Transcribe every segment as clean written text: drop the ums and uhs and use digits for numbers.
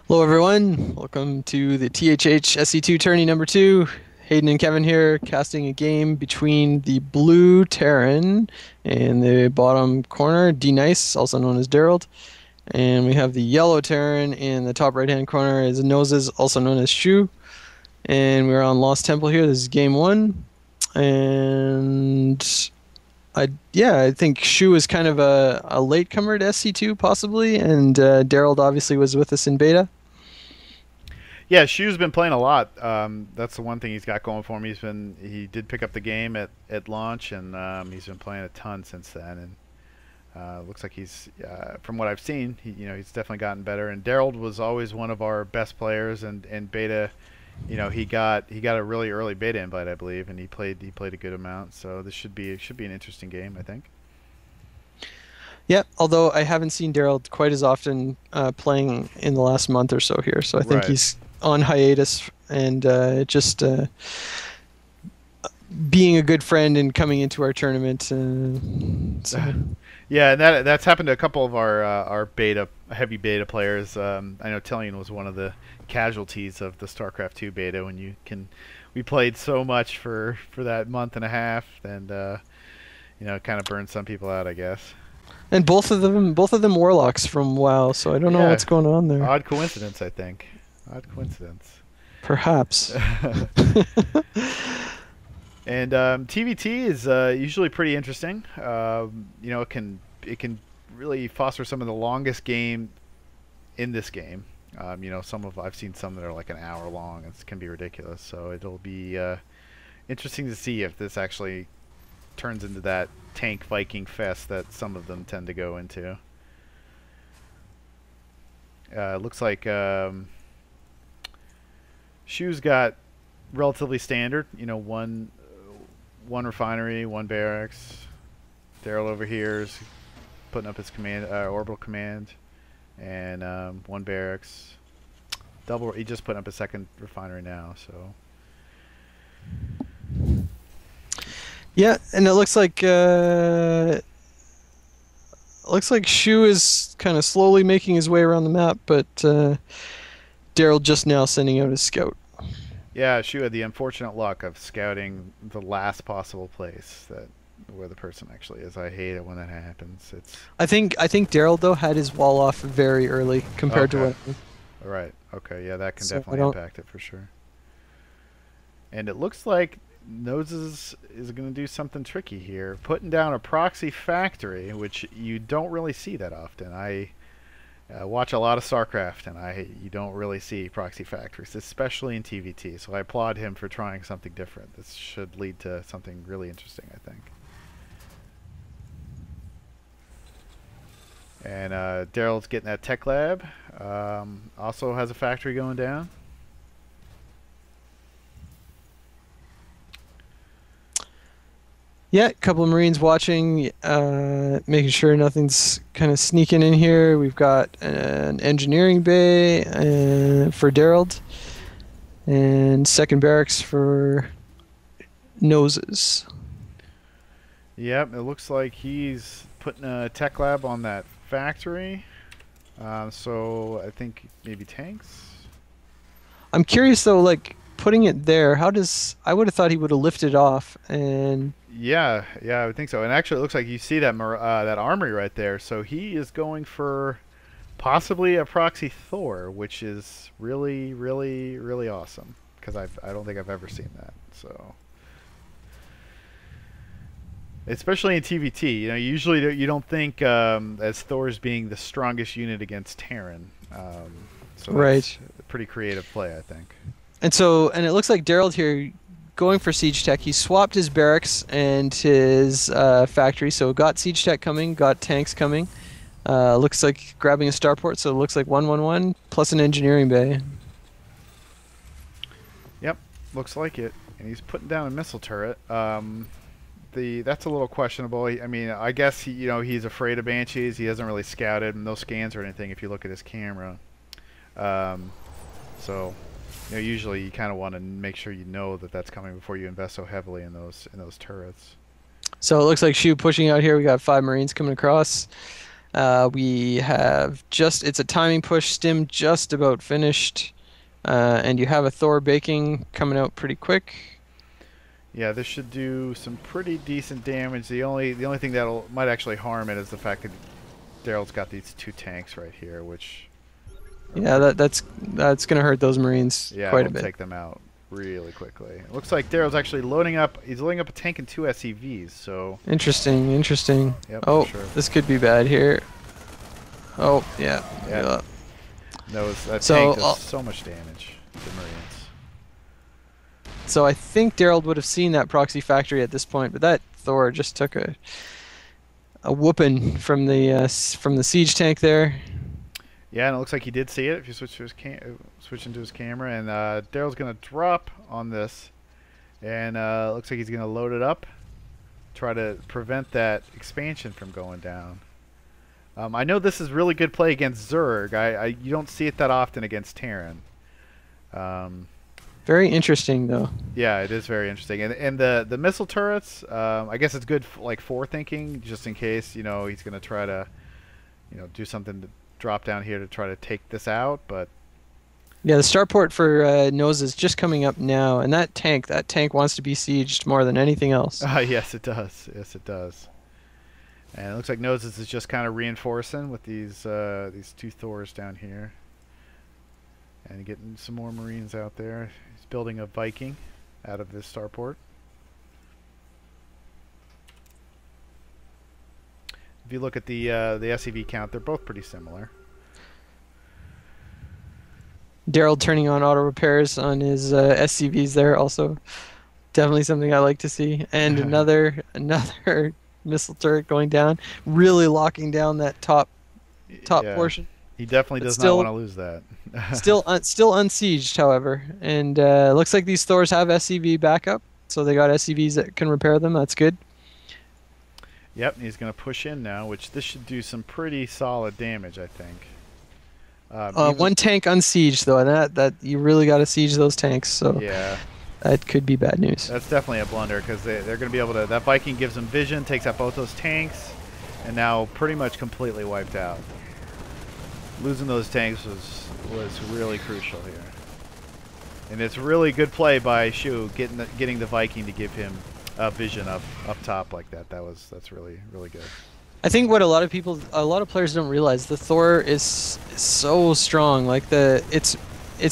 Hello, everyone. Welcome to the THH SC2 Tourney number 2. Hayden and Kevin here, casting a game between the blue Terran in the bottom corner, dnice, also known as Daryl, and we have the yellow Terran in the top right-hand corner as Noses, also known as Shu. And we're on Lost Temple here. This is game 1, and I think Shu is kind of a latecomer to SC2 possibly, and Daryl obviously was with us in beta. Yeah, Shu's been playing a lot. That's the one thing he's got going for him. He did pick up the game at launch, and he's been playing a ton since then. And looks like he's from what I've seen, he's definitely gotten better. And Daryl was always one of our best players, and beta, he got a really early beta invite, I believe, and he played a good amount. So this should be an interesting game, I think. Yeah, although I haven't seen Daryl quite as often playing in the last month or so here, so I think Right. he's on hiatus and just being a good friend and coming into our tournament. So Yeah, and that's happened to a couple of our heavy beta players. I know Tellian was one of the casualties of the StarCraft 2 beta when we played so much for that month and a half, and it kind of burned some people out, I guess. and both of them warlocks from WoW, so I don't know Yeah, what's going on there. odd coincidence, I think. Odd coincidence. Perhaps. And TVT is usually pretty interesting. It can really foster some of the longest game in this game. I've seen some that are like an hour long. It can be ridiculous. So it'll be interesting to see if this actually turns into that tank Viking fest that some of them tend to go into. Looks like Shu's got relatively standard. One refinery, one barracks. Daryl over here is putting up his orbital command, and one barracks. Double. He just put up a second refinery now. So Yeah, and it looks like Shu is kind of slowly making his way around the map, but Daryl just now sending out his scout. yeah, Shu had the unfortunate luck of scouting the last possible place that where the person actually is. I hate it when that happens. It's I think Daryl though had his wall off very early compared to okay. what. All right. Okay. Yeah, that can So I definitely don't. impact it for sure. And it looks like Noses is going to do something tricky here, putting down a proxy factory, which you don't really see that often. I watch a lot of StarCraft, and you don't really see proxy factories, especially in TVT. So I applaud him for trying something different. This should lead to something really interesting, I think. And Daryl's getting that tech lab. Also has a factory going down. Yeah, a couple of Marines watching, making sure nothing's kind of sneaking in here. We've got an engineering bay for Daryl, and second barracks for Noses. Yep, it looks like he's putting a tech lab on that factory. So I think maybe tanks. I'm curious though, like putting it there, I would have thought he would have lifted off and Yeah, I would think so. And actually, it looks like you see that armory right there. So he is going for possibly a proxy Thor, which is really, really, really awesome because I don't think I've ever seen that. So especially in TVT, usually you don't think as Thor's being the strongest unit against Terran. So that's right. a pretty creative play, I think. And it looks like Daryl here going for siege tech. He swapped his barracks and his factory, so got siege tech coming, got tanks coming. Looks like grabbing a starport, so it looks like 111 plus an engineering bay. Yep, looks like it. And he's putting down a missile turret. That's a little questionable. I mean, I guess he's afraid of banshees. He hasn't really scouted no scans or anything. If you look at his camera, um, so usually you kind of want to make sure that that's coming before you invest so heavily in those turrets. So it looks like Shu pushing out here. We got 5 Marines coming across. We have it's a timing push stim just about finished. And you have a Thor baking coming out pretty quick. Yeah, this should do some pretty decent damage. The only thing that might actually harm it is the fact that Daryl's got these 2 tanks right here, which Yeah, that's gonna hurt those Marines yeah, quite a it'll bit. take them out really quickly. It looks like Daryl's actually loading up. He's loading up a tank and 2 SCVs. So Interesting, interesting. yep, for Oh, sure. this could be bad here. Oh, yeah. Yeah, that So, tank does so much damage to Marines. so I think Daryl would have seen that proxy factory at this point, but that Thor just took a whooping from the siege tank there. Yeah, and it looks like he did see it. If you switch into his camera, and Daryl's gonna drop on this, and looks like he's gonna load it up, try to prevent that expansion from going down. I know this is really good play against Zerg. You don't see it that often against Terran. Very interesting though. Yeah, it is very interesting. And the missile turrets, I guess it's good like forethinking, just in case he's gonna try to do something to drop down here to try to take this out. But Yeah, the starport for Nose is just coming up now, and that tank wants to be sieged more than anything else. yes, it does. Yes, it does. And it looks like Noses is just kind of reinforcing with these 2 Thors down here, and getting some more Marines out there. He's building a Viking out of this starport. If you look at the SCV count, they're both pretty similar. Daryl turning on auto repairs on his SCVs there also. Definitely something I like to see. And another missile turret going down, really locking down that top Yeah, portion. he definitely But does still, not want to lose that. still unsieged, however. And looks like these Thors have SCV backup, so they got SCVs that can repair them. That's good. Yep, he's going to push in now, which this should do some pretty solid damage, I think. One tank unsieged though, and that you really got to siege those tanks. So yeah, that could be bad news. that's definitely a blunder because they're going to be able to. That Viking gives them vision, takes out both those tanks, and now pretty much completely wiped out. Losing those tanks was really crucial here, and it's really good play by Shu getting the Viking to give him vision up top like that. That's really good. I think what a lot of players don't realize, the Thor is so strong. Like its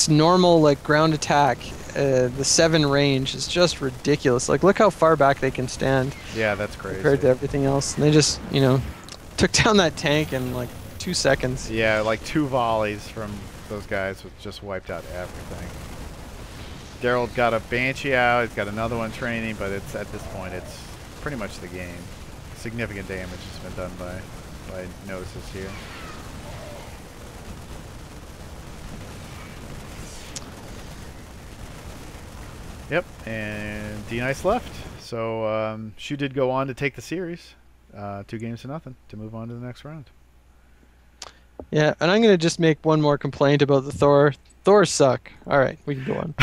normal like ground attack, the 7 range is just ridiculous. Like look how far back they can stand. Yeah, that's crazy. Compared to everything else, and they just took down that tank in like 2 seconds. Yeah, like 2 volleys from those guys just wiped out everything. Daryl got a Banshee out. He's got another one training, but at this point it's pretty much the game. Significant damage has been done by Notices here. Yep, and dnice left. So Shu did go on to take the series, 2 games to nothing, to move on to the next round. Yeah, and I'm gonna just make one more complaint about the Thor. Thors suck. All right, we can go on.